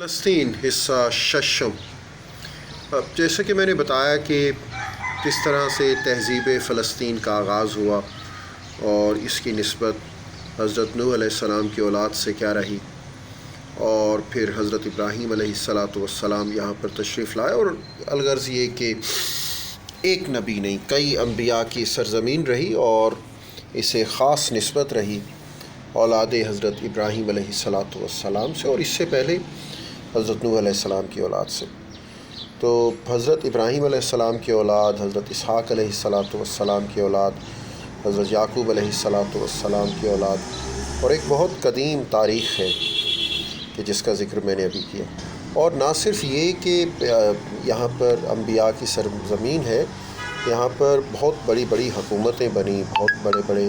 فلسطین حصہ ششم۔ اب جیسا کہ میں نے بتایا کہ کس طرح سے تہذیب فلسطین کا آغاز ہوا اور اس کی نسبت حضرت نوح علیہ السلام کی اولاد سے کیا رہی، اور پھر حضرت ابراہیم علیہ السلام یہاں پر تشریف لائے، اور الغرض یہ کہ ایک نبی نہیں کئی انبیاء کی سرزمین رہی اور اسے خاص نسبت رہی اولاد حضرت ابراہیم علیہ السلام سے، اور اس سے پہلے حضرت نوح علیہ السلام کی اولاد سے۔ تو حضرت ابراہیم علیہ السلام کی اولاد، حضرت اسحاق علیہ السلام کی اولاد، حضرت یعقوب علیہ السلام کی اولاد، اور ایک بہت قدیم تاریخ ہے کہ جس کا ذکر میں نے ابھی کیا۔ اور نہ صرف یہ کہ یہاں پر انبیاء کی سرزمین ہے، یہاں پر بہت بڑی بڑی حکومتیں بنیں، بہت بڑے بڑے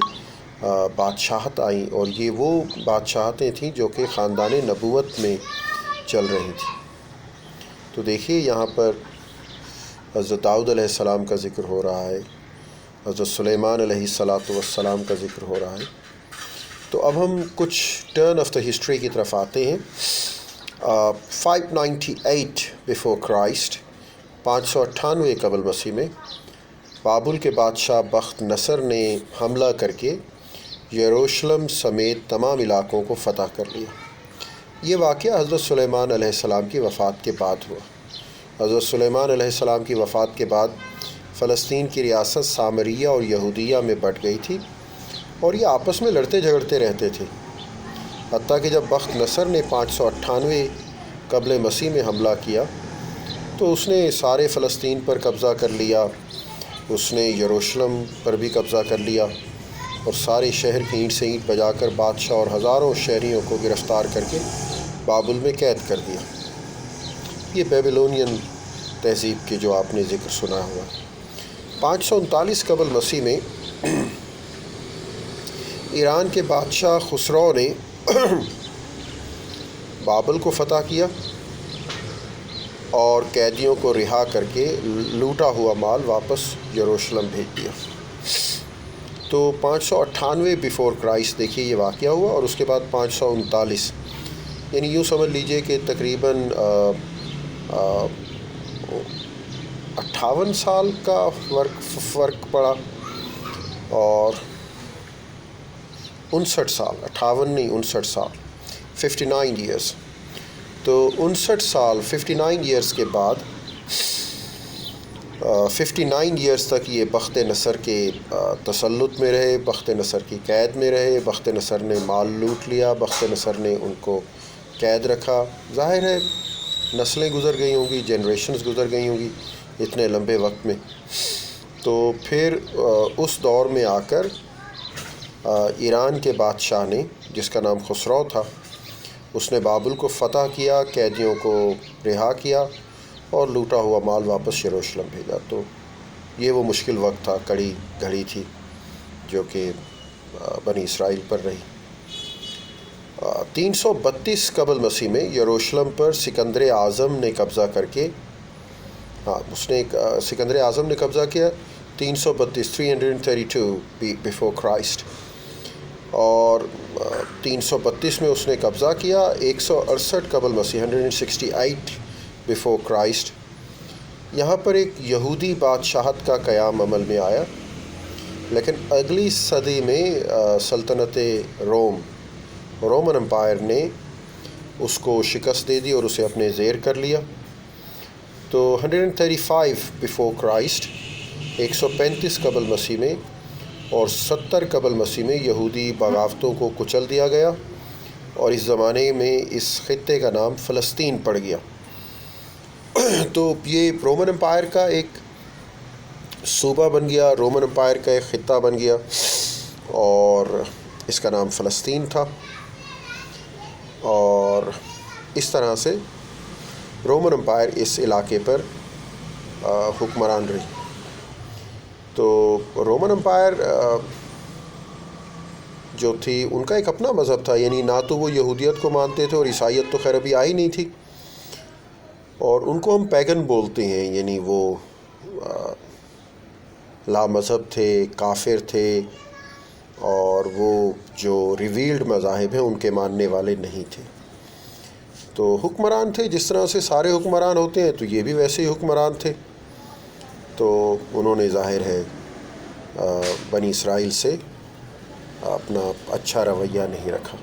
بادشاہت آئیں، اور یہ وہ بادشاہتیں تھیں جو کہ خاندان نبوت میں چل رہی تھی۔ تو دیکھیے یہاں پر حضرت داؤد علیہ السلام کا ذکر ہو رہا ہے، حضرت سلیمان علیہ السلام کا ذکر ہو رہا ہے۔ تو اب ہم کچھ ٹرن آف دا ہسٹری کی طرف آتے ہیں۔ 598 بیفور کرائسٹ، 598 قبل مسیح میں بابل کے بادشاہ بخت نصر نے حملہ کر کے یروشلم سمیت تمام علاقوں کو فتح کر لیا۔ یہ واقعہ حضرت سلیمان علیہ السلام کی وفات کے بعد ہوا۔ حضرت سلیمان علیہ السلام کی وفات کے بعد فلسطین کی ریاست سامریہ اور یہودیہ میں بٹ گئی تھی، اور یہ آپس میں لڑتے جھگڑتے رہتے تھے، حتیٰ کہ جب بخت نصر نے 598 قبل مسیح میں حملہ کیا تو اس نے سارے فلسطین پر قبضہ کر لیا، اس نے یروشلم پر بھی قبضہ کر لیا، اور سارے شہر کی اینٹ سے اینٹ بجا کر بادشاہ اور ہزاروں شہریوں کو گرفتار کر کے بابل میں قید کر دیا۔ یہ بیبیلونین تہذیب کے جو آپ نے ذکر سنا ہوا۔ 539 قبل مسیح میں ایران کے بادشاہ خسرو نے بابل کو فتح کیا اور قیدیوں کو رہا کر کے لوٹا ہوا مال واپس یروشلم بھیج دیا۔ تو 598 بیفور کرائسٹ دیکھیے یہ واقعہ ہوا، اور اس کے بعد 539، یعنی یوں سمجھ لیجئے کہ تقریباً 58 سال کا فرق پڑا، اور 59 سال، 58 نہیں 59 سال، 59 ایئرس۔ تو 59 سال 59 ایئرس کے بعد 59 ایئرس تک یہ بخت نصر کے تسلط میں رہے، بخت نصر کی قید میں رہے، بخت نصر نے مال لوٹ لیا، بخت نصر نے ان کو قید رکھا۔ ظاہر ہے نسلیں گزر گئی ہوں گی، جنریشنز گزر گئی ہوں گی اتنے لمبے وقت میں۔ تو پھر اس دور میں آ کر ایران کے بادشاہ نے، جس کا نام خسرو تھا، اس نے بابل کو فتح کیا، قیدیوں کو رہا کیا اور لوٹا ہوا مال واپس یروشلم بھیجا۔ تو یہ وہ مشکل وقت تھا، کڑی گھڑی تھی جو کہ بنی اسرائیل پر رہی۔ 332 قبل مسیح میں یروشلم پر سکندر اعظم نے قبضہ کر کے، سکندر اعظم نے قبضہ کیا 332 بیفور کرائسٹ، اور 332 میں اس نے قبضہ کیا۔ 168 قبل مسیح 168 بیفور کرائسٹ، یہاں پر ایک یہودی بادشاہت کا قیام عمل میں آیا، لیکن اگلی صدی میں سلطنت رومن امپائر نے اس کو شکست دے دی اور اسے اپنے زیر کر لیا۔ تو 135 بیفور کرائسٹ، 135 قبل مسیح میں اور 70 قبل مسیح میں یہودی بغاوتوں کو کچل دیا گیا، اور اس زمانے میں اس خطے کا نام فلسطین پڑ گیا۔ تو یہ رومن امپائر کا ایک صوبہ بن گیا، رومن امپائر کا ایک خطہ بن گیا، اور اس کا نام فلسطین تھا، اور اس طرح سے رومن امپائر اس علاقے پر حکمران رہی۔ تو رومن امپائر جو تھی ان کا ایک اپنا مذہب تھا، یعنی نہ تو وہ یہودیت کو مانتے تھے، اور عیسائیت تو خیر ابھی آئی نہیں تھی، اور ان کو ہم پیگن بولتے ہیں، یعنی وہ لا مذہب تھے، کافر تھے، اور وہ جو ریویلڈ مذاہب ہیں ان کے ماننے والے نہیں تھے۔ تو حکمران تھے جس طرح سے سارے حکمران ہوتے ہیں، تو یہ بھی ویسے ہی حکمران تھے. تو انہوں نے ظاہر ہے بنی اسرائیل سے اپنا اچھا رویہ نہیں رکھا.